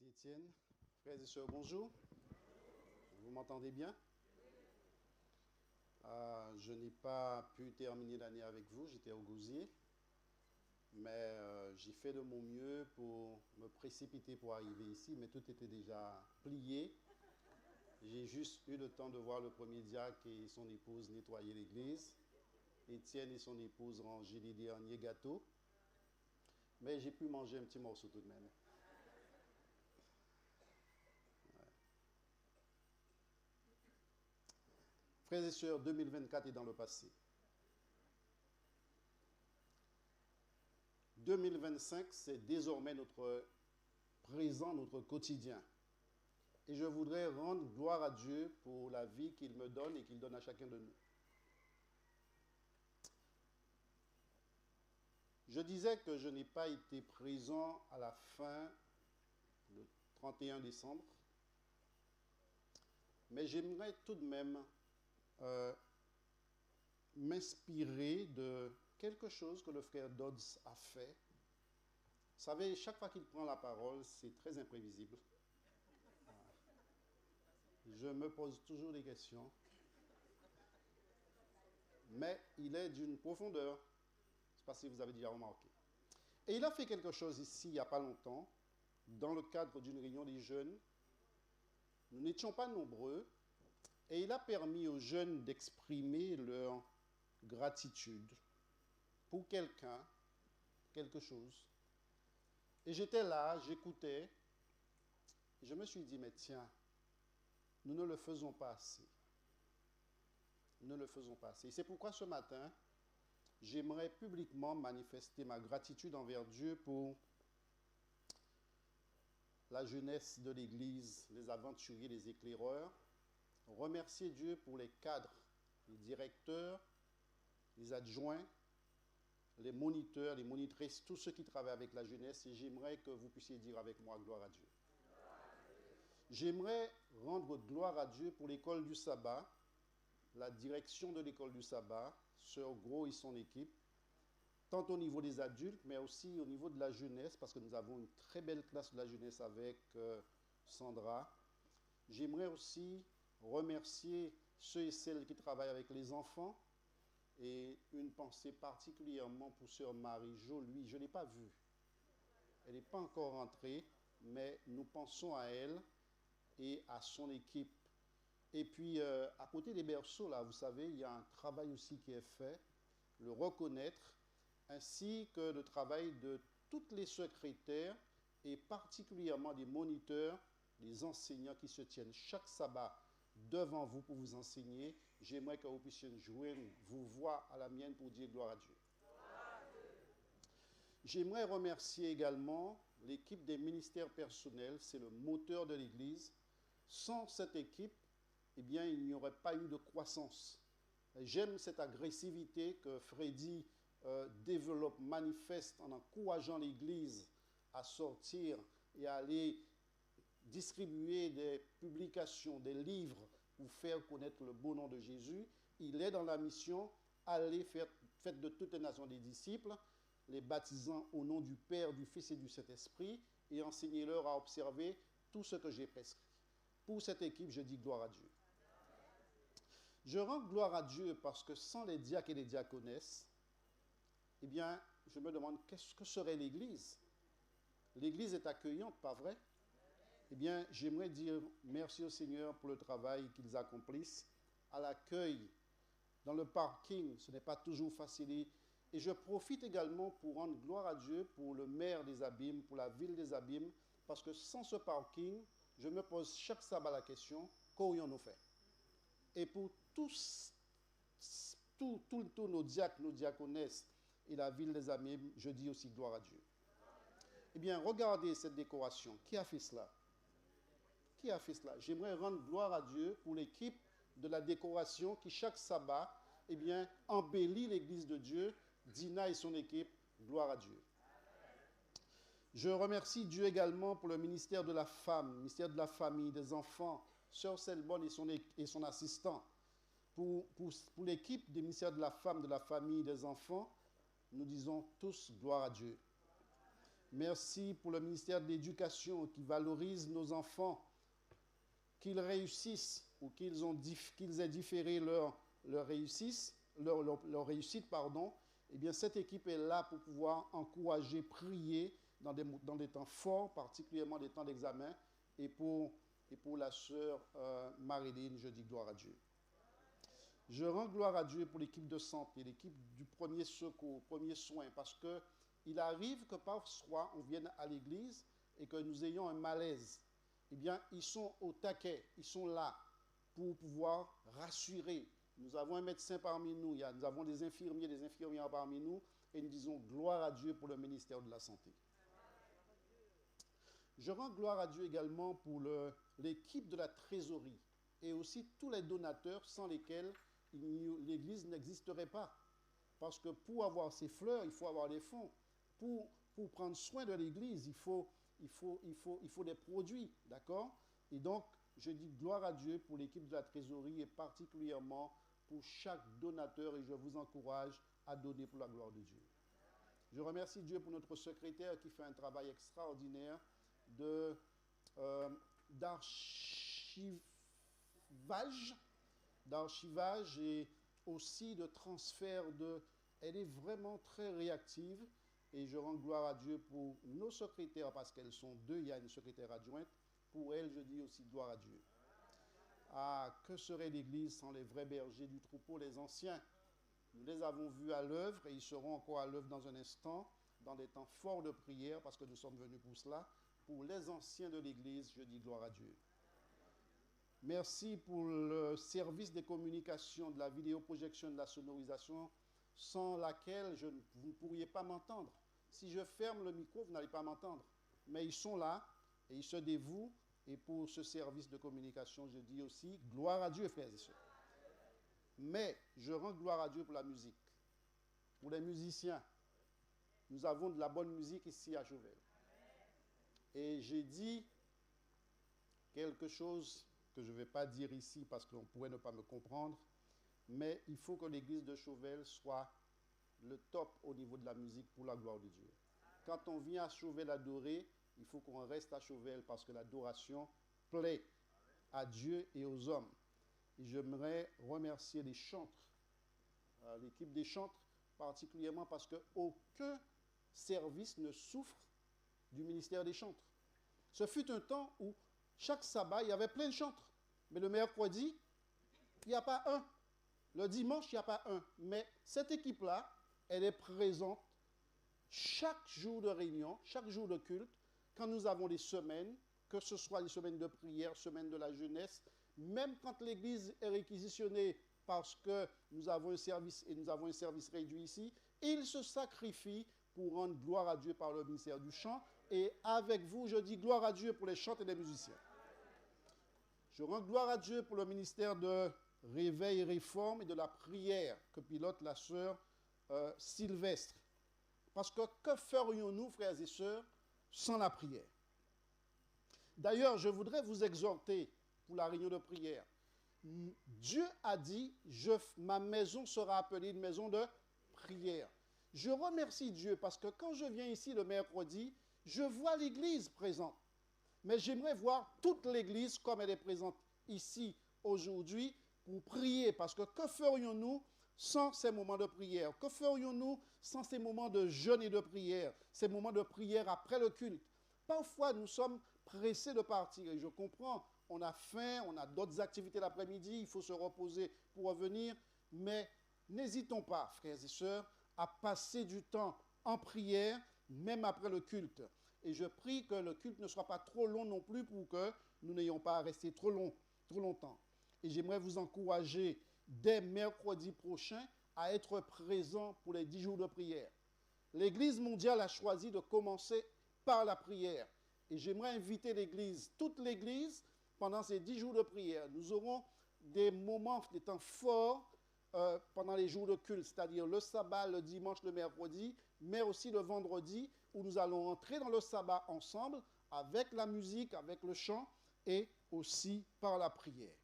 Merci Étienne. Frères et sœurs, bonjour. Vous m'entendez bien? Je n'ai pas pu terminer l'année avec vous, j'étais au Gosier, mais j'ai fait de mon mieux pour me précipiter pour arriver ici, mais tout était déjà plié. J'ai juste eu le temps de voir le premier diacre et son épouse nettoyer l'église, Étienne et son épouse ranger les derniers gâteaux, mais j'ai pu manger un petit morceau tout de même. Frères et sœurs, 2024 est dans le passé. 2025, c'est désormais notre présent, notre quotidien. Et je voudrais rendre gloire à Dieu pour la vie qu'il me donne et qu'il donne à chacun de nous. Je disais que je n'ai pas été présent à la fin, le 31 décembre, mais j'aimerais tout de même m'inspirer de quelque chose que le frère Dodds a fait. Vous savez, chaque fois qu'il prend la parole, c'est très imprévisible. Je me pose toujours des questions. Mais il est d'une profondeur. Je ne sais pas si vous avez déjà remarqué. Et il a fait quelque chose ici, il n'y a pas longtemps, dans le cadre d'une réunion des jeunes. Nous n'étions pas nombreux. Et il a permis aux jeunes d'exprimer leur gratitude pour quelqu'un, quelque chose. Et j'étais là, j'écoutais. Et je me suis dit, mais tiens, nous ne le faisons pas assez. Nous ne le faisons pas assez. C'est pourquoi ce matin, j'aimerais publiquement manifester ma gratitude envers Dieu pour la jeunesse de l'Église, les aventuriers, les éclaireurs. Remercier Dieu pour les cadres, les directeurs, les adjoints, les moniteurs, les monitrices, tous ceux qui travaillent avec la jeunesse. Et j'aimerais que vous puissiez dire avec moi gloire à Dieu. J'aimerais rendre gloire à Dieu pour l'école du sabbat, la direction de l'école du sabbat, Sœur Gros et son équipe, tant au niveau des adultes, mais aussi au niveau de la jeunesse, parce que nous avons une très belle classe de la jeunesse avec Sandra. J'aimerais aussi remercier ceux et celles qui travaillent avec les enfants, et une pensée particulièrement pour Sœur Marie-Jo. Lui, je ne l'ai pas vue. Elle n'est pas encore rentrée, mais nous pensons à elle et à son équipe. Et puis, à côté des berceaux, là, vous savez, il y a un travail aussi qui est fait, le reconnaître, ainsi que le travail de toutes les secrétaires et particulièrement des moniteurs, des enseignants qui se tiennent chaque sabbat devant vous pour vous enseigner. J'aimerais que vous puissiez joindre vos voix à la mienne pour dire gloire à Dieu. J'aimerais remercier également l'équipe des ministères personnels, c'est le moteur de l'Église. Sans cette équipe, eh bien, il n'y aurait pas eu de croissance. J'aime cette agressivité que Freddy développe, manifeste en encourageant l'Église à sortir et à aller distribuer des publications, des livres pour faire connaître le beau nom de Jésus. Il est dans la mission, allez faire, faites de toutes les nations des disciples, les baptisant au nom du Père, du Fils et du Saint-Esprit, et enseignez-leur à observer tout ce que j'ai prescrit. Pour cette équipe, je dis gloire à Dieu. Je rends gloire à Dieu parce que sans les diacres et les diaconesses, eh bien, je me demande qu'est-ce que serait l'Église. L'Église est accueillante, pas vrai? Eh bien, j'aimerais dire merci au Seigneur pour le travail qu'ils accomplissent à l'accueil. Dans le parking, ce n'est pas toujours facile. Et je profite également pour rendre gloire à Dieu pour le maire des Abîmes, pour la ville des Abîmes, parce que sans ce parking, je me pose chaque sabbat la question, qu'aurions-nous fait? Et pour tous nos diacres, nos diaconesses et la ville des Abîmes, je dis aussi gloire à Dieu. Eh bien, regardez cette décoration. Qui a fait cela? Qui a fait cela? J'aimerais rendre gloire à Dieu pour l'équipe de la décoration qui, chaque sabbat, eh bien, embellit l'église de Dieu. Dina et son équipe, gloire à Dieu. Je remercie Dieu également pour le ministère de la femme, le ministère de la famille, des enfants, Sœur Selbonne et son assistant. Pour l'équipe du ministère de la femme, de la famille, des enfants, nous disons tous gloire à Dieu. Merci pour le ministère de l'Éducation qui valorise nos enfants, qu'ils réussissent ou qu'ils aient différé leur réussite, pardon. Eh bien, cette équipe est là pour pouvoir encourager, prier dans des temps forts, particulièrement des temps d'examen. Et pour la sœur Marilyn, je dis gloire à Dieu. Je rends gloire à Dieu pour l'équipe de santé, l'équipe du premier secours, premier soin, parce qu'il arrive que parfois on vienne à l'église et que nous ayons un malaise. Eh bien, ils sont au taquet, ils sont là pour pouvoir rassurer. Nous avons un médecin parmi nous, nous avons des infirmiers, des infirmières parmi nous, et nous disons gloire à Dieu pour le ministère de la Santé. Je rends gloire à Dieu également pour l'équipe de la trésorerie et aussi tous les donateurs sans lesquels l'Église n'existerait pas. Parce que pour avoir ces fleurs, il faut avoir des fonds. Pour prendre soin de l'Église, il faut des produits, d'accord? Et donc, je dis gloire à Dieu pour l'équipe de la trésorerie et particulièrement pour chaque donateur et je vous encourage à donner pour la gloire de Dieu. Je remercie Dieu pour notre secrétaire qui fait un travail extraordinaire d'archivage et aussi de transfert Elle est vraiment très réactive et je rends gloire à Dieu pour nos secrétaires parce qu'elles sont deux, il y a une secrétaire adjointe. Pour elle, je dis aussi gloire à Dieu. Ah, que serait l'Église sans les vrais bergers du troupeau, les anciens? Nous les avons vus à l'œuvre et ils seront encore à l'œuvre dans un instant, dans des temps forts de prière, parce que nous sommes venus pour cela. Pour les anciens de l'Église, je dis gloire à Dieu. Merci pour le service des communications, de la vidéoprojection, de la sonorisation, sans laquelle vous ne pourriez pas m'entendre. Si je ferme le micro, vous n'allez pas m'entendre. Mais ils sont là et ils se dévouent. Et pour ce service de communication, je dis aussi gloire à Dieu, frères et sœurs. Mais je rends gloire à Dieu pour la musique, pour les musiciens. Nous avons de la bonne musique ici à Chauvel. Et j'ai dit quelque chose que je ne vais pas dire ici parce qu'on pourrait ne pas me comprendre, mais il faut que l'église de Chauvel soit le top au niveau de la musique pour la gloire de Dieu. Quand on vient à Chauvel adorer, il faut qu'on reste à Chauvel parce que l'adoration plaît à Dieu et aux hommes. Et j'aimerais remercier les chantres, l'équipe des chantres particulièrement parce qu'aucun service ne souffre du ministère des chantres. Ce fut un temps où chaque sabbat, il y avait plein de chantres. Mais le mercredi, il n'y a pas un. Le dimanche, il n'y a pas un. Mais cette équipe-là, elle est présente chaque jour de réunion, chaque jour de culte, quand nous avons des semaines, que ce soit les semaines de prière, semaines de la jeunesse, même quand l'église est réquisitionnée parce que nous avons un service et nous avons un service réduit ici, ils se sacrifient pour rendre gloire à Dieu par le ministère du chant. Et avec vous, je dis gloire à Dieu pour les chants et les musiciens. Je rends gloire à Dieu pour le ministère de réveil et réforme et de la prière que pilote la sœur Sylvestre. Parce que ferions-nous, frères et sœurs, sans la prière? D'ailleurs, je voudrais vous exhorter pour la réunion de prière. Dieu a dit, ma maison sera appelée une maison de prière. Je remercie Dieu parce que quand je viens ici le mercredi, je vois l'église présente. Mais j'aimerais voir toute l'église comme elle est présente ici aujourd'hui pour prier. Parce que ferions-nous sans ces moments de prière? Que ferions-nous sans ces moments de jeûne et de prière? Ces moments de prière après le culte. Parfois, nous sommes pressés de partir. Et je comprends, on a faim, on a d'autres activités l'après-midi, il faut se reposer pour revenir. Mais n'hésitons pas, frères et sœurs, à passer du temps en prière, même après le culte. Et je prie que le culte ne soit pas trop long non plus pour que nous n'ayons pas à rester trop longtemps. Et j'aimerais vous encourager dès mercredi prochain à être présent pour les 10 jours de prière. L'Église mondiale a choisi de commencer par la prière. Et j'aimerais inviter l'Église, toute l'Église, pendant ces 10 jours de prière. Nous aurons des moments, des temps forts pendant les jours de culte, c'est-à-dire le sabbat, le dimanche, le mercredi, mais aussi le vendredi, où nous allons entrer dans le sabbat ensemble, avec la musique, avec le chant, et aussi par la prière.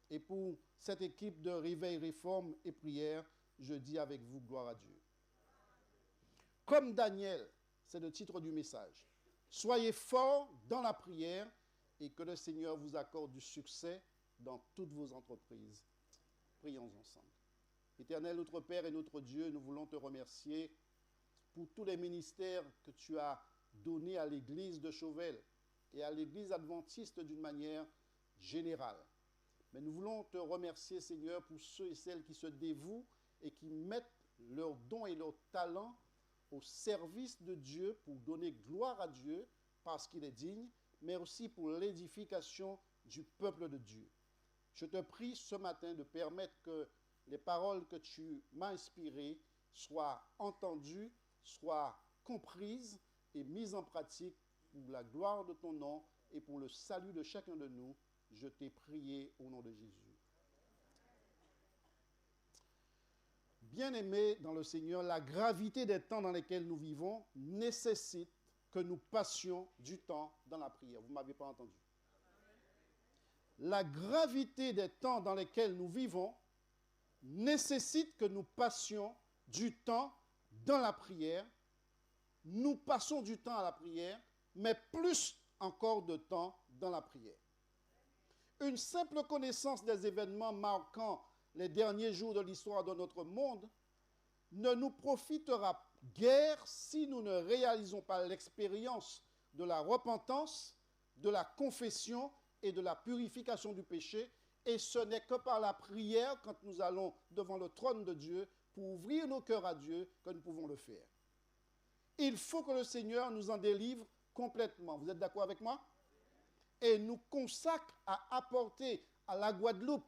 Et pour cette équipe de réveil, réforme et prière, je dis avec vous, gloire à Dieu. Comme Daniel, C'est le titre du message. Soyez forts dans la prière et que le Seigneur vous accorde du succès dans toutes vos entreprises. Prions ensemble. Éternel, notre Père et notre Dieu, nous voulons te remercier pour tous les ministères que tu as donnés à l'église de Chauvel et à l'église adventiste d'une manière générale. Mais nous voulons te remercier, Seigneur, pour ceux et celles qui se dévouent et qui mettent leurs dons et leurs talents au service de Dieu pour donner gloire à Dieu parce qu'il est digne, mais aussi pour l'édification du peuple de Dieu. Je te prie ce matin de permettre que les paroles que tu m'as inspirées soient entendues, soient comprises et mises en pratique pour la gloire de ton nom et pour le salut de chacun de nous. Je t'ai prié au nom de Jésus. Bien-aimés dans le Seigneur, la gravité des temps dans lesquels nous vivons nécessite que nous passions du temps dans la prière. Vous ne m'avez pas entendu. La gravité des temps dans lesquels nous vivons nécessite que nous passions du temps dans la prière. Nous passons du temps à la prière, mais plus encore de temps dans la prière. Une simple connaissance des événements marquant les derniers jours de l'histoire de notre monde ne nous profitera guère si nous ne réalisons pas l'expérience de la repentance, de la confession et de la purification du péché. Et ce n'est que par la prière, quand nous allons devant le trône de Dieu, pour ouvrir nos cœurs à Dieu, que nous pouvons le faire. Il faut que le Seigneur nous en délivre complètement. Vous êtes d'accord avec moi? Et nous consacre à apporter à la Guadeloupe,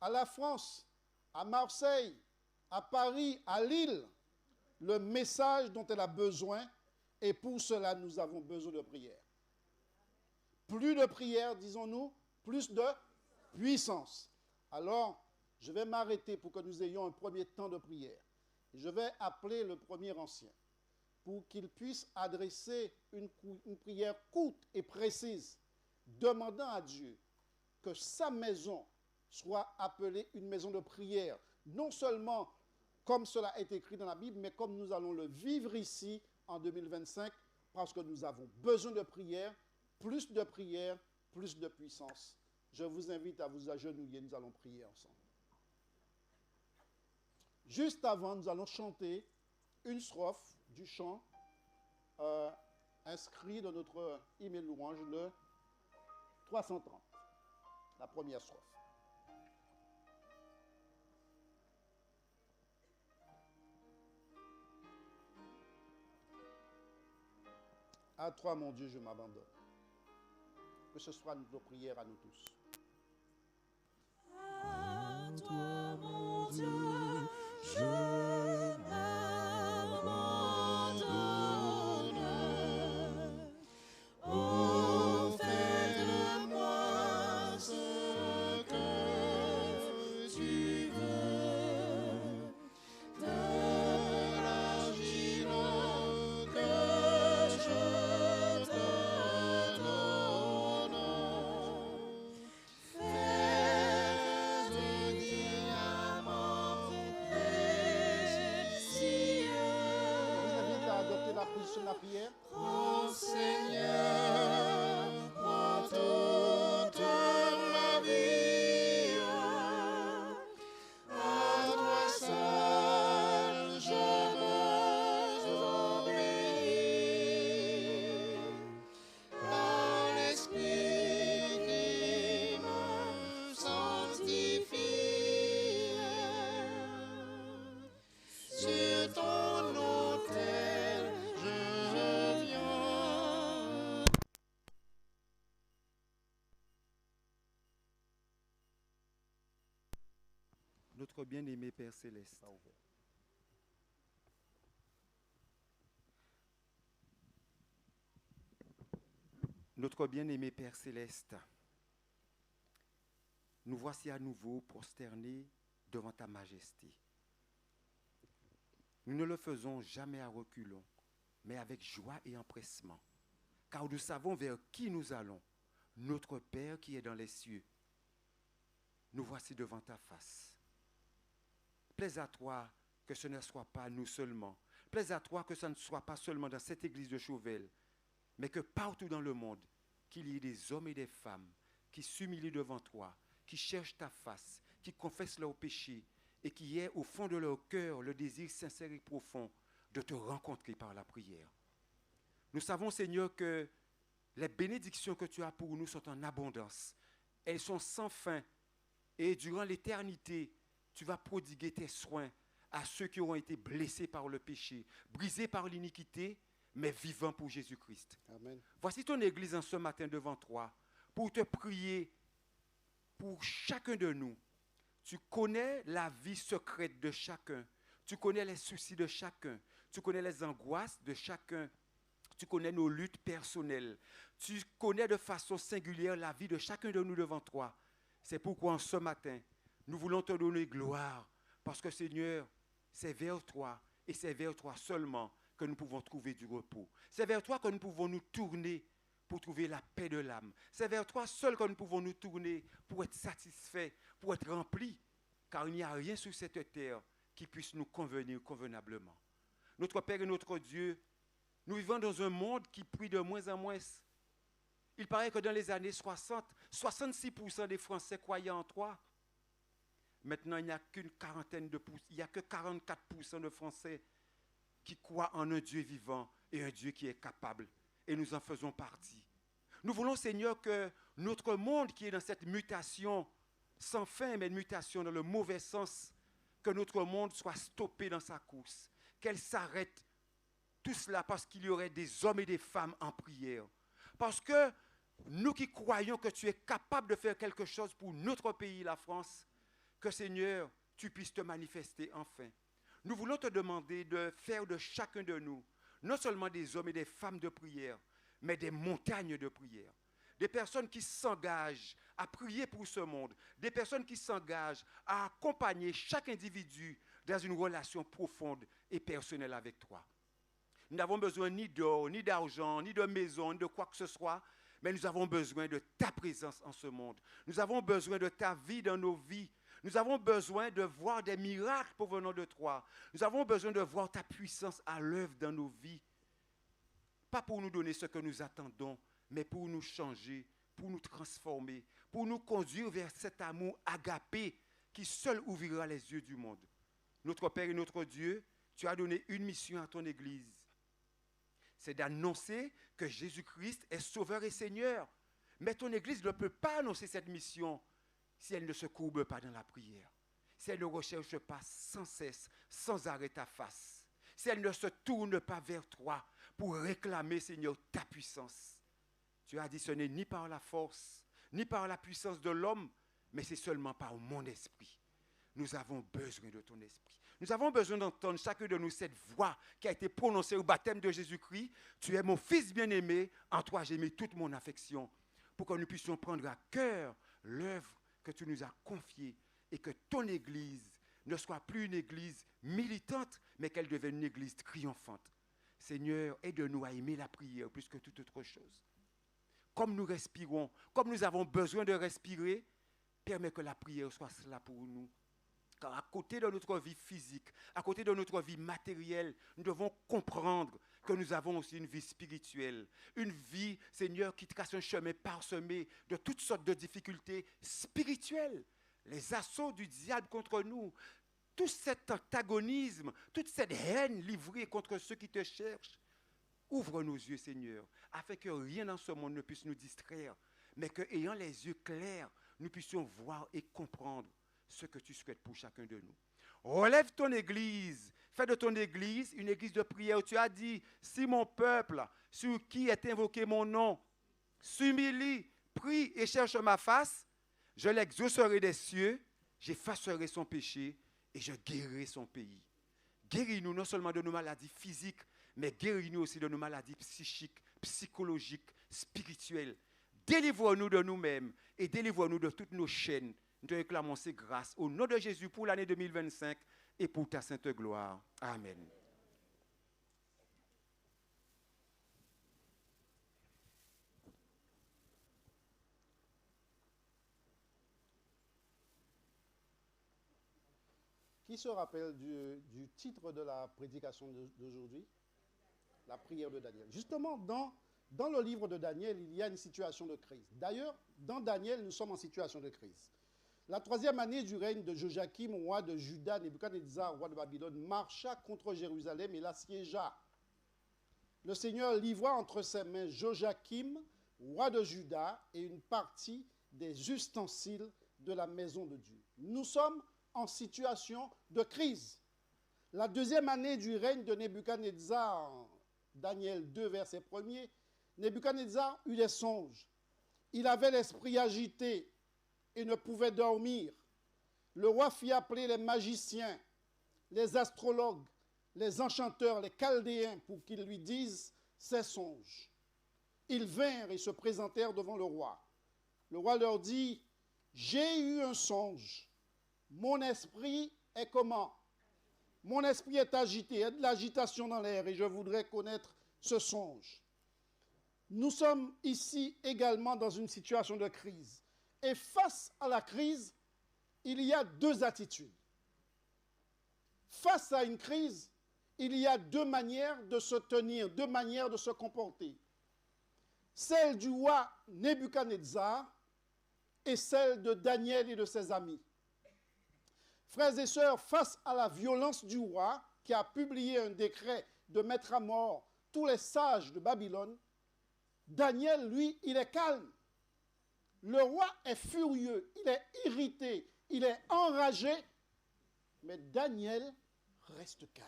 à la France, à Marseille, à Paris, à Lille, le message dont elle a besoin. Et pour cela, nous avons besoin de prière. Plus de prière, disons-nous, plus de puissance. Alors, je vais m'arrêter pour que nous ayons un premier temps de prière. Je vais appeler le premier ancien pour qu'il puisse adresser une prière courte et précise, demandant à Dieu que sa maison soit appelée une maison de prière, non seulement comme cela est écrit dans la Bible, mais comme nous allons le vivre ici en 2025, parce que nous avons besoin de prière, plus de puissance. Je vous invite à vous agenouiller, nous allons prier ensemble. Juste avant, nous allons chanter une strophe du chant inscrit dans notre hymne louange, le 330, la première strophe. À toi, mon Dieu, je m'abandonne. Que ce soit notre prière à nous tous. À toi, mon Dieu, je m'abandonne. Oh, fais de moi ce que tu veux, de l'argile que je te donne. Fais de diamants précieux. Je vous invite à adopter la position de la prière. Ô Seigneur, prends toute ma vie. À toi seul je veux obéir. Par l'Esprit qui me sanctifie. Sur ton autel je viens. Notre bien-aimé Père Céleste, notre bien-aimé Père Céleste, nous voici à nouveau prosternés devant ta majesté. Nous ne le faisons jamais à reculons, mais avec joie et empressement, car nous savons vers qui nous allons, notre Père qui est dans les cieux. Nous voici devant ta face. Plaise à toi que ce ne soit pas nous seulement, Plaise à toi que ça ne soit pas seulement dans cette église de Chauvel, mais que partout dans le monde, qu'il y ait des hommes et des femmes qui s'humilient devant toi, qui cherchent ta face, qui confessent leurs péchés et qui aient au fond de leur cœur le désir sincère et profond de te rencontrer par la prière. Nous savons, Seigneur, que les bénédictions que tu as pour nous sont en abondance. Elles sont sans fin. Et durant l'éternité, tu vas prodiguer tes soins à ceux qui auront été blessés par le péché, brisés par l'iniquité, mais vivants pour Jésus-Christ. Amen. Voici ton Église en ce matin devant toi pour te prier pour chacun de nous. Tu connais la vie secrète de chacun. Tu connais les soucis de chacun. Tu connais les angoisses de chacun. Tu connais nos luttes personnelles. Tu connais de façon singulière la vie de chacun de nous devant toi. C'est pourquoi en ce matin, nous voulons te donner gloire. Parce que Seigneur, c'est vers toi et c'est vers toi seulement que nous pouvons trouver du repos. C'est vers toi que nous pouvons nous tourner pour trouver la paix de l'âme. C'est vers toi seul que nous pouvons nous tourner pour être satisfaits, pour être remplis. Car il n'y a rien sur cette terre qui puisse nous convenir convenablement. Notre Père et notre Dieu, nous vivons dans un monde qui prie de moins en moins. Il paraît que dans les années 60, 66% des Français croyaient en toi. Maintenant, il n'y a qu'une quarantaine de pouces, il n'y a que 44% de Français qui croient en un Dieu vivant et un Dieu qui est capable. Et nous en faisons partie. Nous voulons, Seigneur, que notre monde qui est dans cette mutation sans fin, mais une mutation dans le mauvais sens, que notre monde soit stoppé dans sa course, qu'elle s'arrête. Tout cela parce qu'il y aurait des hommes et des femmes en prière. Parce que nous qui croyons que tu es capable de faire quelque chose pour notre pays, la France, que Seigneur, tu puisses te manifester enfin. Nous voulons te demander de faire de chacun de nous, non seulement des hommes et des femmes de prière, mais des montagnes de prière. Des personnes qui s'engagent à prier pour ce monde. Des personnes qui s'engagent à accompagner chaque individu dans une relation profonde et personnelle avec toi. Nous n'avons besoin ni d'or, ni d'argent, ni de maison, ni de quoi que ce soit, mais nous avons besoin de ta présence en ce monde. Nous avons besoin de ta vie dans nos vies. Nous avons besoin de voir des miracles provenant de toi. Nous avons besoin de voir ta puissance à l'œuvre dans nos vies. Pas pour nous donner ce que nous attendons, mais pour nous changer, pour nous transformer, pour nous conduire vers cet amour agapé qui seul ouvrira les yeux du monde. Notre Père et notre Dieu, tu as donné une mission à ton Église. C'est d'annoncer que Jésus-Christ est Sauveur et Seigneur. Mais ton Église ne peut pas annoncer cette mission si elle ne se courbe pas dans la prière, si elle ne recherche pas sans cesse, sans arrêt ta face, si elle ne se tourne pas vers toi pour réclamer, Seigneur, ta puissance. Tu as dit, ce n'est ni par la force, ni par la puissance de l'homme, mais c'est seulement par mon esprit. Nous avons besoin de ton esprit. Nous avons besoin d'entendre chacun de nous cette voix qui a été prononcée au baptême de Jésus-Christ. Tu es mon fils bien-aimé, en toi j'ai mis toute mon affection, pour que nous puissions prendre à cœur l'œuvre que tu nous as confiée et que ton Église ne soit plus une Église militante, mais qu'elle devienne une Église triomphante. Seigneur, aide-nous à aimer la prière plus que toute autre chose. Comme nous respirons, comme nous avons besoin de respirer, permets que la prière soit cela pour nous. Car à côté de notre vie physique, à côté de notre vie matérielle, nous devons comprendre que nous avons aussi une vie spirituelle. Une vie, Seigneur, qui trace un chemin parsemé de toutes sortes de difficultés spirituelles. Les assauts du diable contre nous, tout cet antagonisme, toute cette haine livrée contre ceux qui te cherchent. Ouvre nos yeux, Seigneur, afin que rien dans ce monde ne puisse nous distraire, mais que, ayant les yeux clairs, nous puissions voir et comprendre ce que tu souhaites pour chacun de nous. Relève ton Église, fais de ton Église une Église de prière. Tu as dit, si mon peuple, sur qui est invoqué mon nom, s'humilie, prie et cherche ma face, je l'exaucerai des cieux, j'effacerai son péché et je guérirai son pays. Guéris-nous non seulement de nos maladies physiques, mais guéris-nous aussi de nos maladies psychiques, psychologiques, spirituelles. Délivre-nous de nous-mêmes et délivre-nous de toutes nos chaînes. Nous te réclamons ces grâces au nom de Jésus pour l'année 2025 et pour ta sainte gloire. Amen. Qui se rappelle du titre de la prédication d'aujourd'hui? La prière de Daniel. Justement, dans le livre de Daniel, il y a une situation de crise. D'ailleurs, dans Daniel, nous sommes en situation de crise. La 3e année du règne de Joachim, roi de Juda, Nebuchadnezzar, roi de Babylone, marcha contre Jérusalem et l'assiégea. Le Seigneur livra entre ses mains Joachim, roi de Juda, et une partie des ustensiles de la maison de Dieu. Nous sommes en situation de crise. La 2e année du règne de Nebuchadnezzar, Daniel 2, verset 1er, Nebuchadnezzar eut des songes. Il avait l'esprit agité et ne pouvait dormir. Le roi fit appeler les magiciens, les astrologues, les enchanteurs, les chaldéens, pour qu'ils lui disent ses songes. Ils vinrent et se présentèrent devant le roi. Le roi leur dit, « J'ai eu un songe. Mon esprit est comment? Mon esprit est agité, il y a de l'agitation dans l'air et je voudrais connaître ce songe. » Nous sommes ici également dans une situation de crise. Et face à la crise, il y a 2 attitudes. Face à une crise, il y a 2 manières de se tenir, 2 manières de se comporter. Celle du roi Nebuchadnezzar et celle de Daniel et de ses amis. Frères et sœurs, face à la violence du roi qui a publié un décret de mettre à mort tous les sages de Babylone, Daniel, lui, il est calme. Le roi est furieux, il est irrité, il est enragé, mais Daniel reste calme.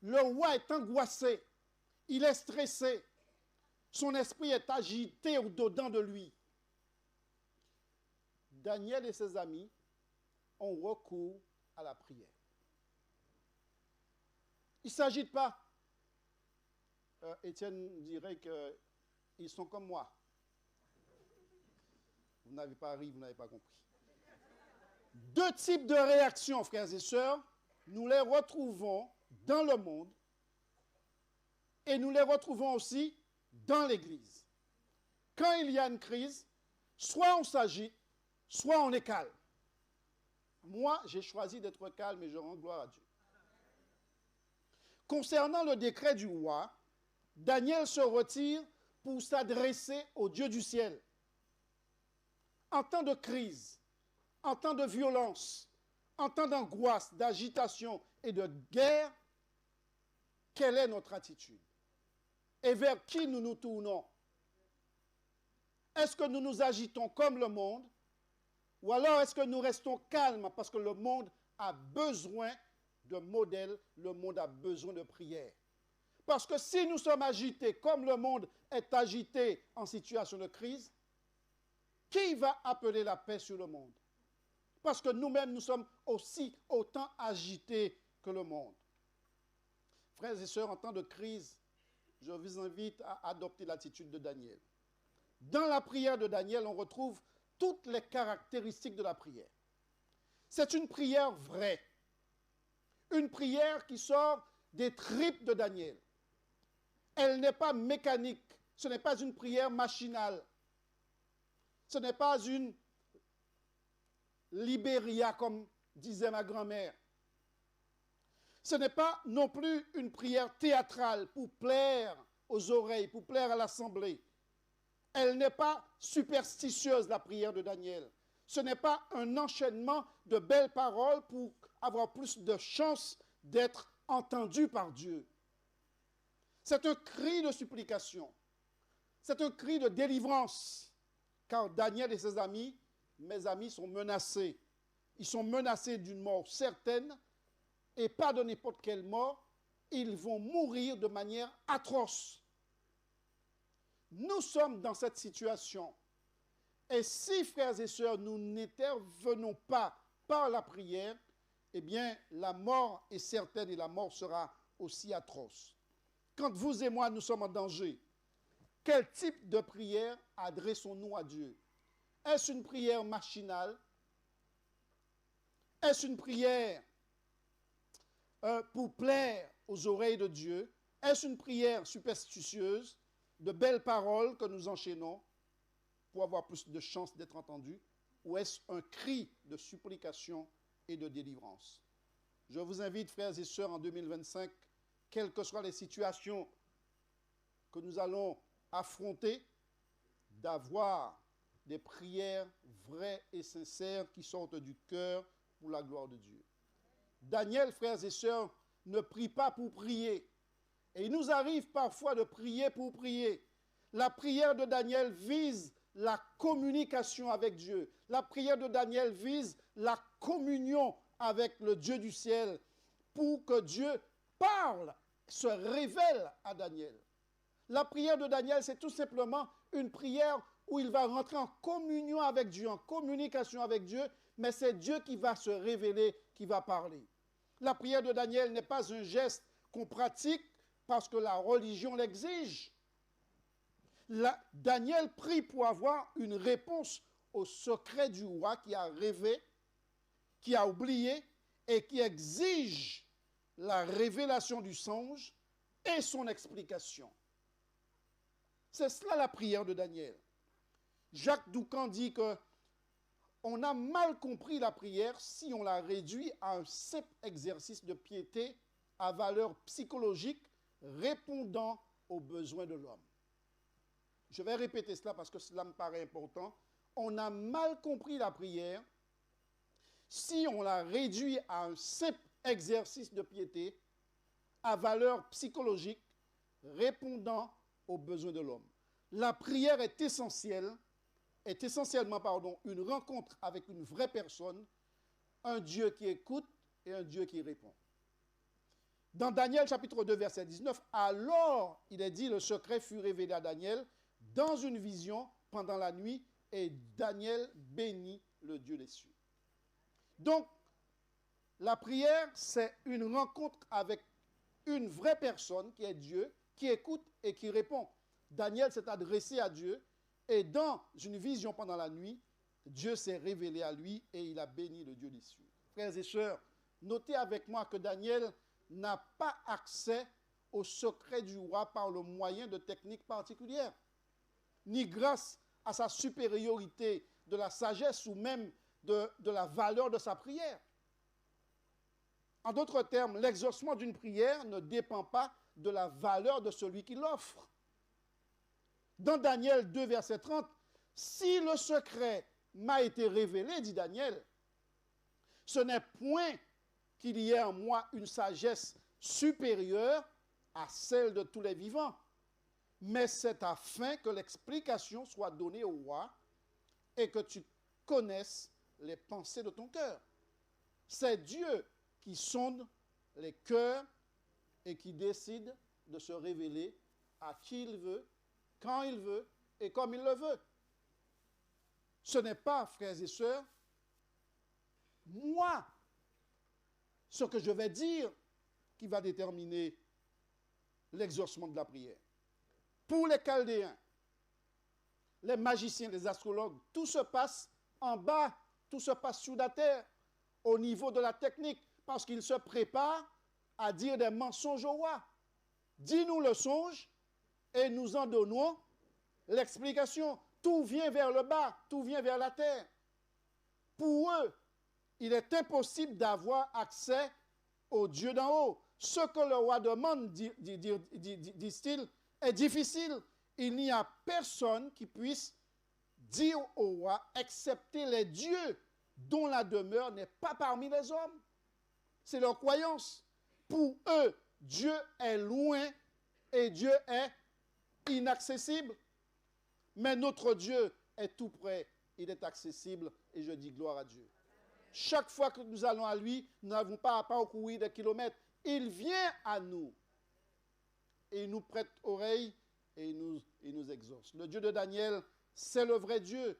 Le roi est angoissé, il est stressé, son esprit est agité au-dedans de lui. Daniel et ses amis ont recours à la prière. Il ne s'agite pas. Étienne dirait qu'ils sont comme moi. Vous n'avez pas ri, vous n'avez pas compris. 2 types de réactions, frères et sœurs, nous les retrouvons dans le monde et nous les retrouvons aussi dans l'Église. Quand il y a une crise, soit on s'agite, soit on est calme. Moi, j'ai choisi d'être calme et je rends gloire à Dieu. Concernant le décret du roi, Daniel se retire pour s'adresser au Dieu du ciel. En temps de crise, en temps de violence, en temps d'angoisse, d'agitation et de guerre, quelle est notre attitude? Et vers qui nous nous tournons? Est-ce que nous nous agitons comme le monde? Ou alors est-ce que nous restons calmes parce que le monde a besoin de modèles, le monde a besoin de prière? Parce que si nous sommes agités comme le monde est agité en situation de crise, qui va appeler la paix sur le monde? Parce que nous-mêmes, nous sommes aussi autant agités que le monde. Frères et sœurs, en temps de crise, je vous invite à adopter l'attitude de Daniel. Dans la prière de Daniel, on retrouve toutes les caractéristiques de la prière. C'est une prière vraie. Une prière qui sort des tripes de Daniel. Elle n'est pas mécanique. Ce n'est pas une prière machinale. Ce n'est pas une libéria, comme disait ma grand-mère. Ce n'est pas non plus une prière théâtrale pour plaire aux oreilles, pour plaire à l'assemblée. Elle n'est pas superstitieuse, la prière de Daniel. Ce n'est pas un enchaînement de belles paroles pour avoir plus de chances d'être entendu par Dieu. C'est un cri de supplication. C'est un cri de délivrance. Car Daniel et ses amis, mes amis, sont menacés. Ils sont menacés d'une mort certaine et pas de n'importe quelle mort. Ils vont mourir de manière atroce. Nous sommes dans cette situation. Et si, frères et sœurs, nous n'intervenons pas par la prière, eh bien, la mort est certaine et la mort sera aussi atroce. Quand vous et moi, nous sommes en danger, quel type de prière adressons-nous à Dieu? Est-ce une prière machinale? Est-ce une prière pour plaire aux oreilles de Dieu? Est-ce une prière superstitieuse, de belles paroles que nous enchaînons pour avoir plus de chances d'être entendus? Ou est-ce un cri de supplication et de délivrance. Je vous invite, frères et sœurs, en 2025, quelles que soient les situations que nous allons affronter, d'avoir des prières vraies et sincères qui sortent du cœur pour la gloire de Dieu. Daniel, frères et sœurs, ne prie pas pour prier. Et il nous arrive parfois de prier pour prier. La prière de Daniel vise la communication avec Dieu. La prière de Daniel vise la communion avec le Dieu du ciel pour que Dieu parle, se révèle à Daniel. La prière de Daniel, c'est tout simplement une prière où il va rentrer en communion avec Dieu, en communication avec Dieu, mais c'est Dieu qui va se révéler, qui va parler. La prière de Daniel n'est pas un geste qu'on pratique parce que la religion l'exige. Daniel prie pour avoir une réponse au secret du roi qui a rêvé, qui a oublié et qui exige la révélation du songe et son explication. C'est cela la prière de Daniel. Jacques Doucan dit que on a mal compris la prière si on la réduit à un simple exercice de piété à valeur psychologique répondant aux besoins de l'homme. Je vais répéter cela parce que cela me paraît important. On a mal compris la prière si on la réduit à un simple exercice de piété à valeur psychologique répondant aux besoins de l'homme. La prière est essentiellement une rencontre avec une vraie personne, un Dieu qui écoute et un Dieu qui répond. Dans Daniel chapitre 2, verset 19, alors, il est dit, le secret fut révélé à Daniel dans une vision pendant la nuit, et Daniel bénit le Dieu des cieux. Donc, la prière, c'est une rencontre avec une vraie personne qui est Dieu, qui écoute et qui répond. Daniel s'est adressé à Dieu, et dans une vision pendant la nuit, Dieu s'est révélé à lui et il a béni le Dieu des cieux. Frères et sœurs, notez avec moi que Daniel n'a pas accès au secret du roi par le moyen de techniques particulières, ni grâce à sa supériorité de la sagesse ou même de la valeur de sa prière. En d'autres termes, l'exaucement d'une prière ne dépend pas de la valeur de celui qui l'offre. Dans Daniel 2, verset 30, « Si le secret m'a été révélé, dit Daniel, ce n'est point qu'il y ait en moi une sagesse supérieure à celle de tous les vivants, mais c'est afin que l'explication soit donnée au roi et que tu connaisses les pensées de ton cœur. C'est Dieu qui sonde les cœurs et qui décide de se révéler à qui il veut, quand il veut et comme il le veut. Ce n'est pas, frères et sœurs, moi, ce que je vais dire qui va déterminer l'exaucement de la prière. Pour les Chaldéens, les magiciens, les astrologues, tout se passe en bas, tout se passe sous la terre, au niveau de la technique, parce qu'ils se préparent à dire des mensonges au roi. Dis-nous le songe et nous en donnons l'explication. Tout vient vers le bas, tout vient vers la terre. Pour eux, il est impossible d'avoir accès au Dieu d'en haut. Ce que le roi demande, disent-ils, est difficile. Il n'y a personne qui puisse dire au roi, excepté les dieux dont la demeure n'est pas parmi les hommes. C'est leur croyance. Pour eux, Dieu est loin et Dieu est inaccessible. Mais notre Dieu est tout près, il est accessible et je dis gloire à Dieu. Chaque fois que nous allons à lui, nous n'avons pas à parcourir des kilomètres. Il vient à nous et il nous prête oreille et il nous exauce. Le Dieu de Daniel, c'est le vrai Dieu,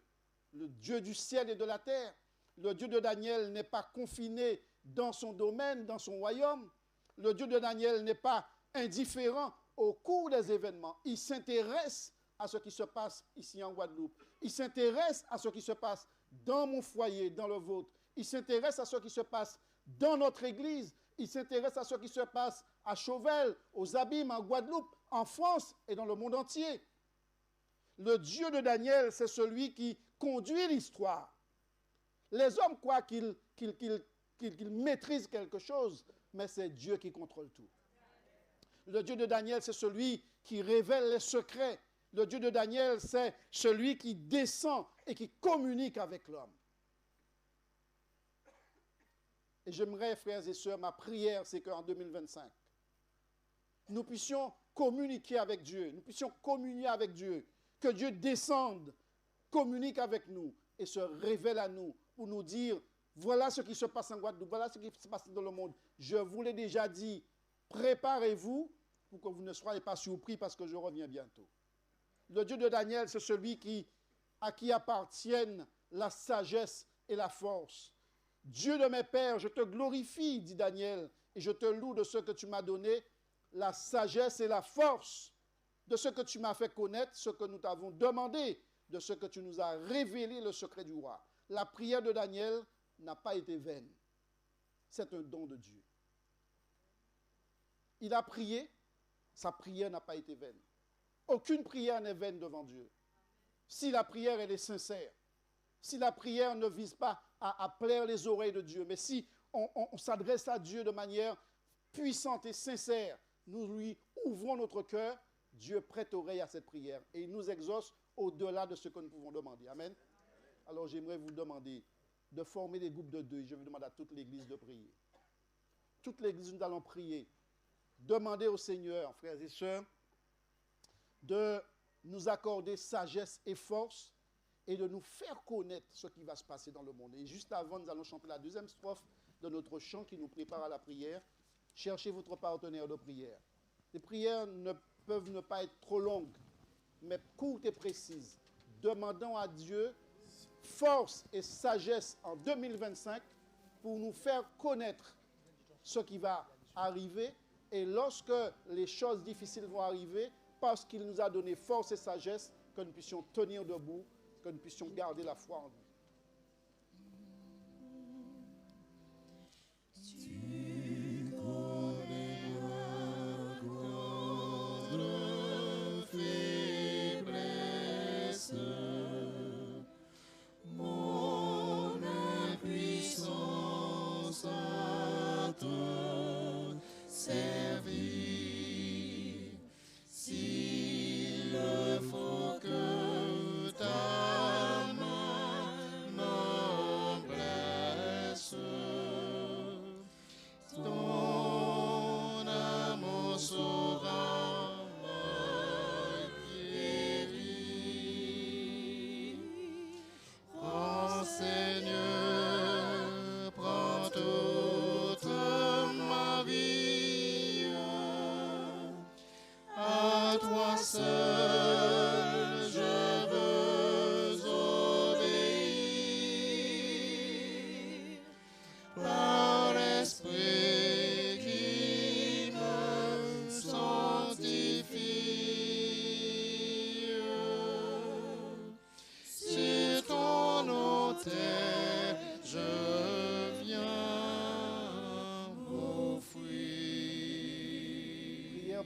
le Dieu du ciel et de la terre. Le Dieu de Daniel n'est pas confiné dans son domaine, dans son royaume. Le Dieu de Daniel n'est pas indifférent au cours des événements. Il s'intéresse à ce qui se passe ici en Guadeloupe. Il s'intéresse à ce qui se passe dans mon foyer, dans le vôtre. Il s'intéresse à ce qui se passe dans notre église. Il s'intéresse à ce qui se passe à Chauvel, aux Abîmes, en Guadeloupe, en France et dans le monde entier. Le Dieu de Daniel, c'est celui qui conduit l'histoire. Les hommes croient qu'ils qu'il maîtrise quelque chose, mais c'est Dieu qui contrôle tout. Le Dieu de Daniel, c'est celui qui révèle les secrets. Le Dieu de Daniel, c'est celui qui descend et qui communique avec l'homme. Et j'aimerais, frères et sœurs, ma prière, c'est qu'en 2025, nous puissions communiquer avec Dieu, nous puissions communier avec Dieu, que Dieu descende, communique avec nous et se révèle à nous pour nous dire, voilà ce qui se passe en Guadeloupe, voilà ce qui se passe dans le monde. Je vous l'ai déjà dit, préparez-vous pour que vous ne soyez pas surpris parce que je reviens bientôt. Le Dieu de Daniel, c'est celui à qui appartiennent la sagesse et la force. Dieu de mes pères, je te glorifie, dit Daniel, et je te loue de ce que tu m'as donné, la sagesse et la force, de ce que tu m'as fait connaître, ce que nous t'avons demandé, de ce que tu nous as révélé le secret du roi. La prière de Daniel n'a pas été vaine. C'est un don de Dieu. Il a prié, sa prière n'a pas été vaine. Aucune prière n'est vaine devant Dieu. Si la prière, elle est sincère, si la prière ne vise pas à plaire les oreilles de Dieu, mais si on s'adresse à Dieu de manière puissante et sincère, nous lui ouvrons notre cœur, Dieu prête oreille à cette prière et il nous exauce au-delà de ce que nous pouvons demander. Amen. Alors j'aimerais vous demander de former des groupes de deux. Je vais demander à toute l'Église de prier. Toute l'Église, nous allons prier. Demander au Seigneur, frères et sœurs, de nous accorder sagesse et force et de nous faire connaître ce qui va se passer dans le monde. Et juste avant, nous allons chanter la deuxième strophe de notre chant qui nous prépare à la prière. Cherchez votre partenaire de prière. Les prières ne peuvent ne pas être trop longues, mais courtes et précises. Demandons à Dieu force et sagesse en 2025 pour nous faire connaître ce qui va arriver. Et lorsque les choses difficiles vont arriver, parce qu'il nous a donné force et sagesse, que nous puissions tenir debout, que nous puissions garder la foi en lui.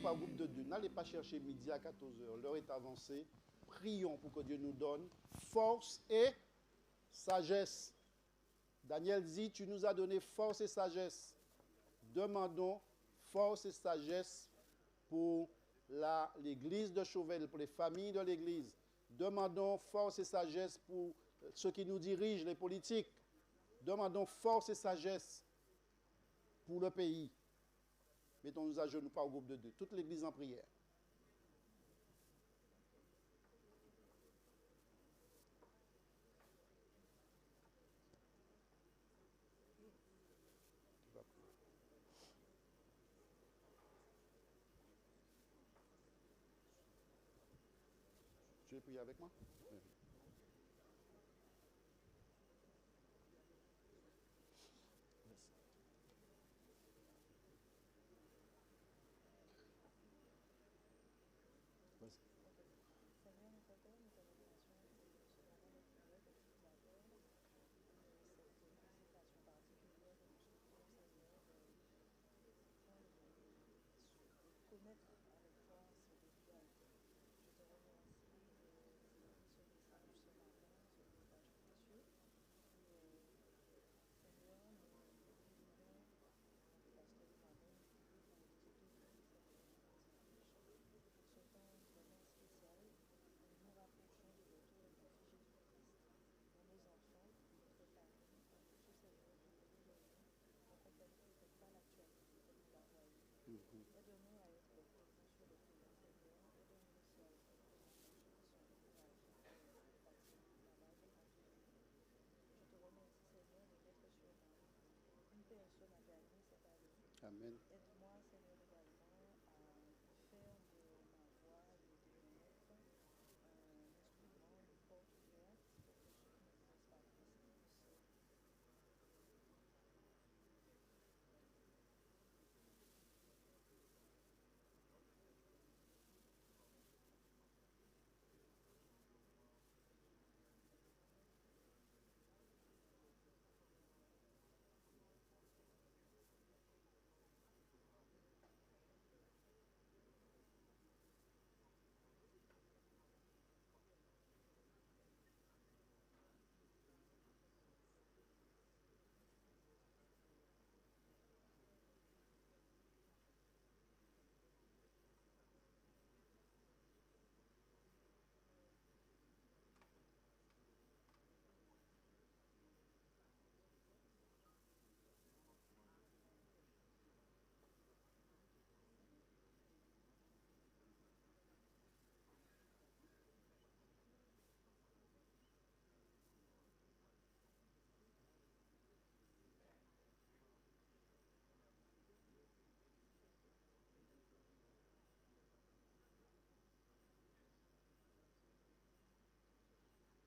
Par groupe de deux. N'allez pas chercher midi à 14h. L'heure est avancée. Prions pour que Dieu nous donne force et sagesse. Daniel dit, tu nous as donné force et sagesse. Demandons force et sagesse pour l'église de Chauvel, pour les familles de l'église. Demandons force et sagesse pour ceux qui nous dirigent, les politiques. Demandons force et sagesse pour le pays. Mettons-nous à genoux par groupe de deux. Toute l'église en prière. Tu veux prier avec moi? Oui. Amen. Aide-moi, Seigneur, également à faire de ma voix et de mon être un instrument, une porte ouverte pour que ceux qui ne connaissent pas Christ puissent.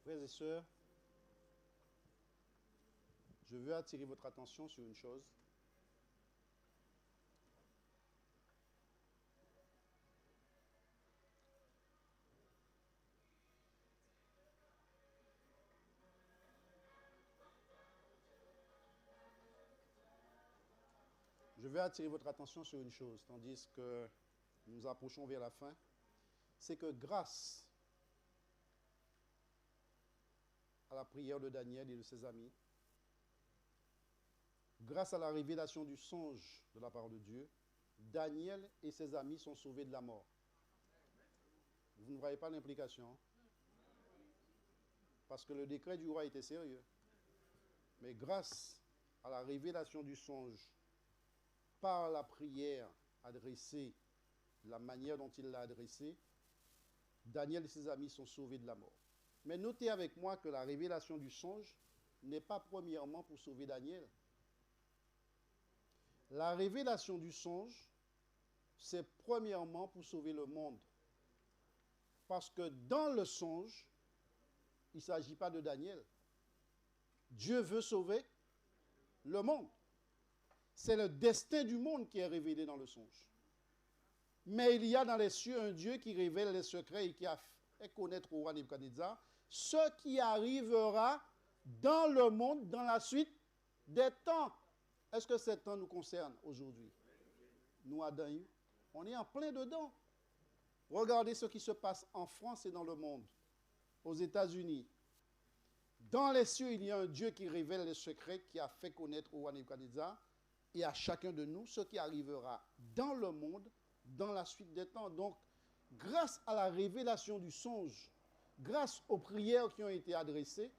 Frères et sœurs, je veux attirer votre attention sur une chose. Je veux attirer votre attention sur une chose, tandis que nous approchons vers la fin. C'est que grâce à la prière de Daniel et de ses amis, grâce à la révélation du songe de la part de Dieu, Daniel et ses amis sont sauvés de la mort. Vous ne voyez pas l'implication, hein? Parce que le décret du roi était sérieux. Mais grâce à la révélation du songe, par la prière adressée, la manière dont il l'a adressée, Daniel et ses amis sont sauvés de la mort. Mais notez avec moi que la révélation du songe n'est pas premièrement pour sauver Daniel. La révélation du songe, c'est premièrement pour sauver le monde. Parce que dans le songe, il ne s'agit pas de Daniel. Dieu veut sauver le monde. C'est le destin du monde qui est révélé dans le songe. Mais il y a dans les cieux un Dieu qui révèle les secrets et qui a fait connaître au roi Nebuchadnezzar ce qui arrivera dans le monde, dans la suite des temps. Est-ce que ces temps nous concernent aujourd'hui? Nous, Adam, on est en plein dedans. Regardez ce qui se passe en France et dans le monde, aux États-Unis. Dans les cieux, il y a un Dieu qui révèle les secrets, qui a fait connaître au roi Nebuchadnezzar et à chacun de nous ce qui arrivera dans le monde, dans la suite des temps. Donc, grâce à la révélation du songe, grâce aux prières qui ont été adressées,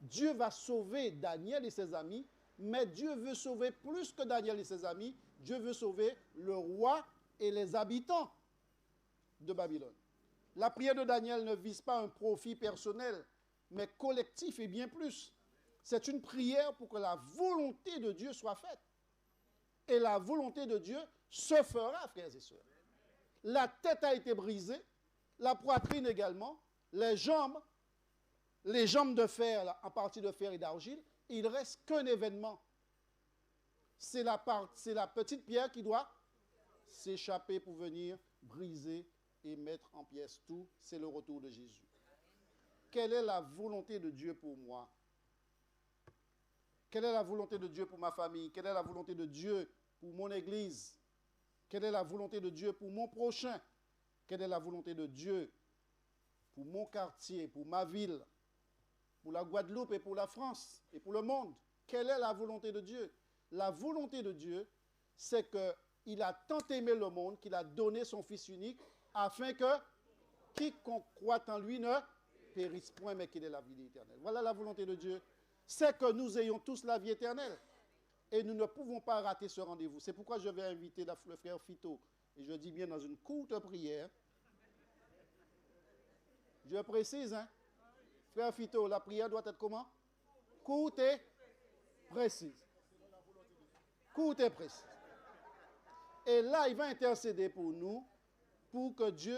Dieu va sauver Daniel et ses amis, mais Dieu veut sauver plus que Daniel et ses amis. Dieu veut sauver le roi et les habitants de Babylone. La prière de Daniel ne vise pas un profit personnel, mais collectif et bien plus. C'est une prière pour que la volonté de Dieu soit faite. Et la volonté de Dieu se fera, frères et sœurs. La tête a été brisée, la poitrine également, les jambes de fer, là, en partie de fer et d'argile, il ne reste qu'un événement. C'est la petite pierre qui doit s'échapper pour venir briser et mettre en pièces tout, c'est le retour de Jésus. Quelle est la volonté de Dieu pour moi? Quelle est la volonté de Dieu pour ma famille? Quelle est la volonté de Dieu pour mon église? Quelle est la volonté de Dieu pour mon prochain? Quelle est la volonté de Dieu pour mon quartier, pour ma ville, pour la Guadeloupe et pour la France et pour le monde? Quelle est la volonté de Dieu? La volonté de Dieu, c'est qu'il a tant aimé le monde qu'il a donné son Fils unique afin que quiconque croit en lui ne périsse point, mais qu'il ait la vie éternelle. Voilà la volonté de Dieu. C'est que nous ayons tous la vie éternelle. Et nous ne pouvons pas rater ce rendez-vous. C'est pourquoi je vais inviter le frère Fito, et je dis bien dans une courte prière. Je précise, hein? Frère Fito, la prière doit être comment? Courte et précise. Courte et précise. Et là, il va intercéder pour nous, pour que Dieu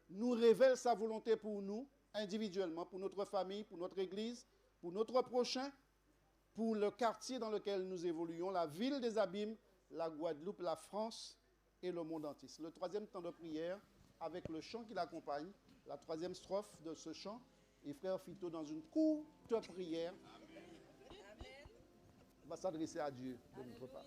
nous révèle sa volonté pour nous, individuellement, pour notre famille, pour notre église, pour notre prochain, pour le quartier dans lequel nous évoluons, la ville des Abîmes, la Guadeloupe, la France et le monde entier. C'est le troisième temps de prière avec le chant qui l'accompagne, la troisième strophe de ce chant, et frère Fito dans une courte prière va s'adresser à Dieu de notre part.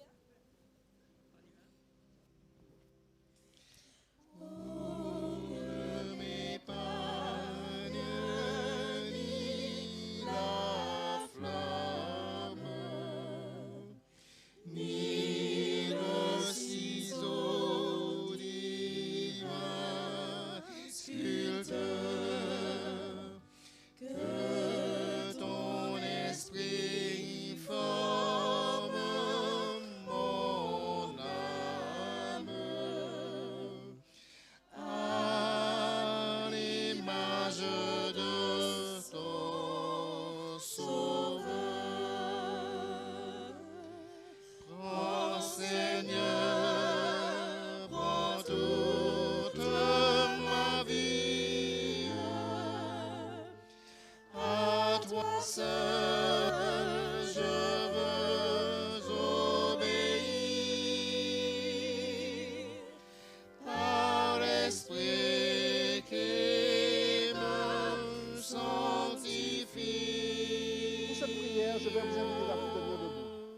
Je vais vous inviter à vous tenir debout.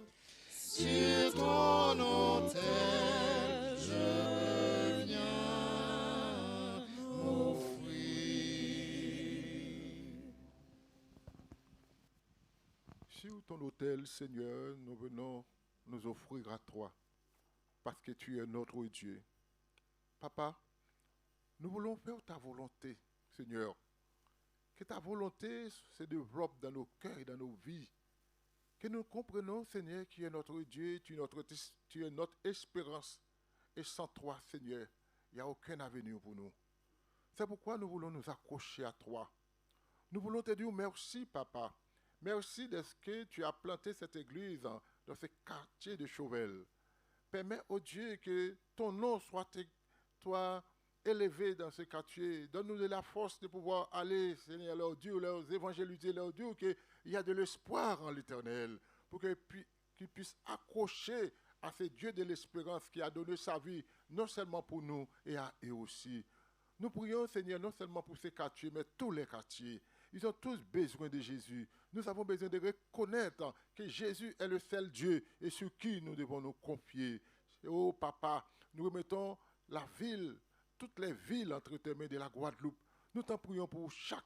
Sur ton autel, je viens m'offrir. Sur ton autel, Seigneur, nous venons nous offrir à toi, parce que tu es notre Dieu. Papa, nous voulons faire ta volonté, Seigneur. Que ta volonté se développe dans nos cœurs et dans nos vies. Que nous comprenons, Seigneur, qui est notre Dieu, tu es notre espérance. Et sans toi, Seigneur, il n'y a aucun avenir pour nous. C'est pourquoi nous voulons nous accrocher à toi. Nous voulons te dire merci, Papa. Merci de ce que tu as planté cette église dans ce quartier de Chauvel. Permets, oh Dieu, que ton nom soit élevé dans ce quartier. Donne-nous de la force de pouvoir aller, Seigneur, leur dire, leur évangéliser, leur dire qu'il y a de l'espoir en l'Éternel, pour qu'ils puissent accrocher à ce Dieu de l'espérance qui a donné sa vie, non seulement pour nous, et à eux aussi. Nous prions, Seigneur, non seulement pour ces quartiers, mais tous les quartiers. Ils ont tous besoin de Jésus. Nous avons besoin de reconnaître que Jésus est le seul Dieu et sur qui nous devons nous confier. Oh, Papa, nous remettons la ville, toutes les villes entre tes mains de la Guadeloupe. Nous t'en prions pour chaque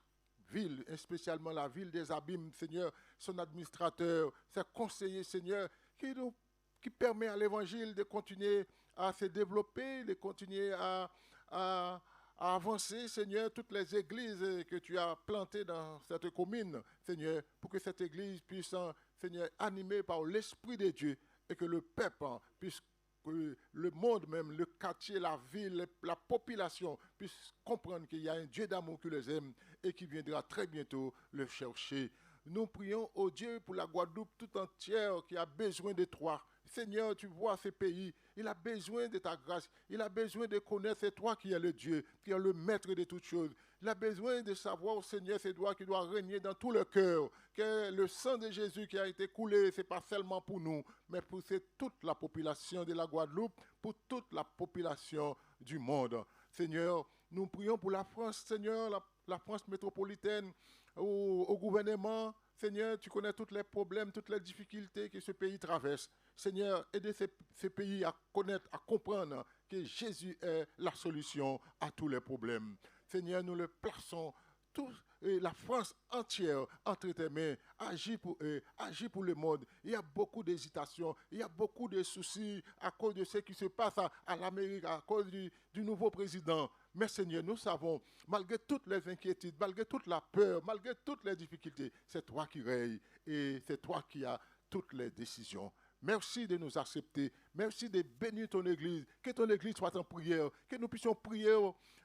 ville, et spécialement la ville des Abîmes, Seigneur, son administrateur, ses conseillers, Seigneur, qui permet à l'Évangile de continuer à se développer, de continuer à avancer, Seigneur, toutes les églises que tu as plantées dans cette commune, Seigneur, pour que cette église puisse, Seigneur, animée par l'Esprit de Dieu et que le peuple puisse, que le monde même, le quartier, la ville, la population puisse comprendre qu'il y a un Dieu d'amour qui les aime et qui viendra très bientôt le chercher. Nous prions au Dieu pour la Guadeloupe tout entière qui a besoin de toi. Seigneur, tu vois ce pays, il a besoin de ta grâce, il a besoin de connaître c'est toi qui es le Dieu, qui est le maître de toutes choses. Il a besoin de savoir, Seigneur, c'est toi qui dois régner dans tout le cœur, que le sang de Jésus qui a été coulé, ce n'est pas seulement pour nous, mais pour toute la population de la Guadeloupe, pour toute la population du monde. Seigneur, nous prions pour la France, Seigneur, la France métropolitaine, au gouvernement. Seigneur, tu connais tous les problèmes, toutes les difficultés que ce pays traverse. Seigneur, aidez ces pays à connaître, à comprendre que Jésus est la solution à tous les problèmes. Seigneur, nous le plaçons tous, et la France entière entre tes mains. Agis pour eux, agis pour le monde. Il y a beaucoup d'hésitation, il y a beaucoup de soucis à cause de ce qui se passe à l'Amérique, à cause du nouveau président. Mais Seigneur, nous savons, malgré toutes les inquiétudes, malgré toute la peur, malgré toutes les difficultés, c'est toi qui règnes et c'est toi qui as toutes les décisions. Merci de nous accepter. Merci de bénir ton Église. Que ton Église soit en prière. Que nous puissions prier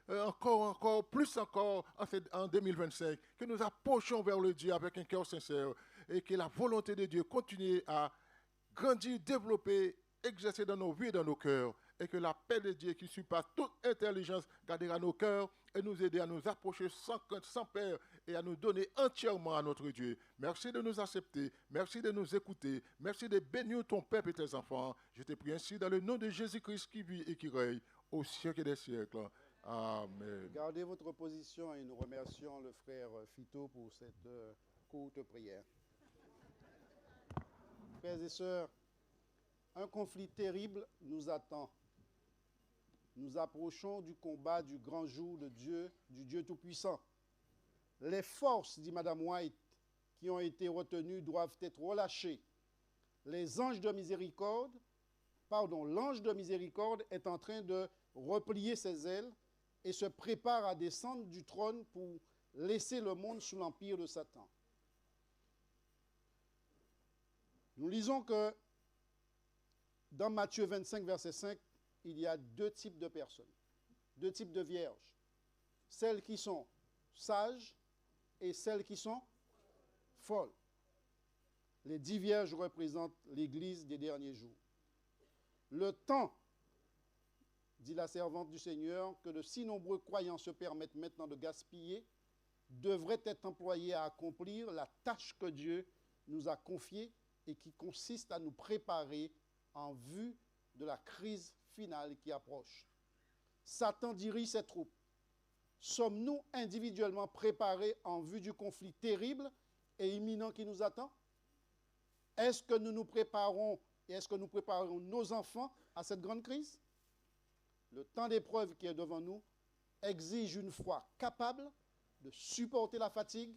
encore, plus encore en 2025. Que nous approchions vers le Dieu avec un cœur sincère. Et que la volonté de Dieu continue à grandir, développer, exercer dans nos vies et dans nos cœurs. Et que la paix de Dieu qui surpasse toute intelligence gardera nos cœurs et nous aider à nous approcher sans crainte, sans peur et à nous donner entièrement à notre Dieu. Merci de nous accepter, merci de nous écouter, merci de bénir ton peuple et tes enfants. Je te prie ainsi dans le nom de Jésus-Christ qui vit et qui règne au siècle des siècles. Amen. Gardez votre position et nous remercions le frère Fito pour cette courte prière. Frères et sœurs, un conflit terrible nous attend. Nous approchons du combat du grand jour de Dieu, du Dieu Tout-Puissant. Les forces, dit Madame White, qui ont été retenues doivent être relâchées. L'ange de miséricorde est en train de replier ses ailes et se prépare à descendre du trône pour laisser le monde sous l'empire de Satan. Nous lisons que dans Matthieu 25, verset 5, il y a deux types de personnes, deux types de vierges. Celles qui sont sages et celles qui sont folles. Les 10 vierges représentent l'Église des derniers jours. Le temps, dit la servante du Seigneur, que de si nombreux croyants se permettent maintenant de gaspiller, devrait être employé à accomplir la tâche que Dieu nous a confiée et qui consiste à nous préparer en vue de la crise finale qui approche. Satan dirige ses troupes. Sommes-nous individuellement préparés en vue du conflit terrible et imminent qui nous attend? Est-ce que nous nous préparons et est-ce que nous préparons nos enfants à cette grande crise? Le temps d'épreuve qui est devant nous exige une foi capable de supporter la fatigue,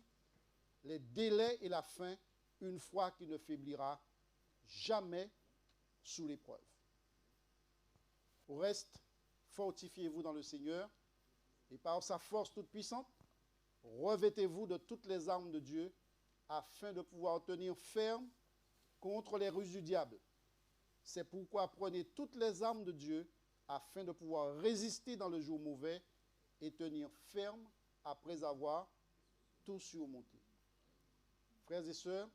les délais et la faim, une foi qui ne faiblira jamais sous l'épreuve. Au reste, fortifiez-vous dans le Seigneur et par sa force toute puissante, revêtez-vous de toutes les armes de Dieu afin de pouvoir tenir ferme contre les ruses du diable. C'est pourquoi prenez toutes les armes de Dieu afin de pouvoir résister dans le jour mauvais et tenir ferme après avoir tout surmonté. Frères et sœurs,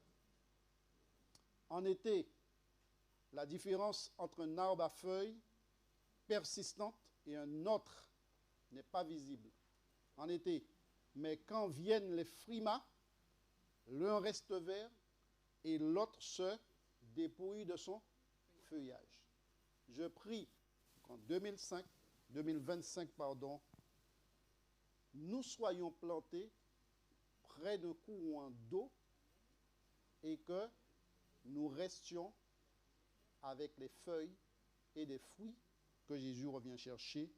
en été, la différence entre un arbre à feuilles persistante et un autre n'est pas visible en été. Mais quand viennent les frimas, l'un reste vert et l'autre se dépouille de son feuillage. Je prie qu'en 2025, nous soyons plantés près d'un courant d'eau et que nous restions avec les feuilles et des fruits que Jésus revient chercher,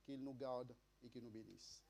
qu'il nous garde et qu'il nous bénisse.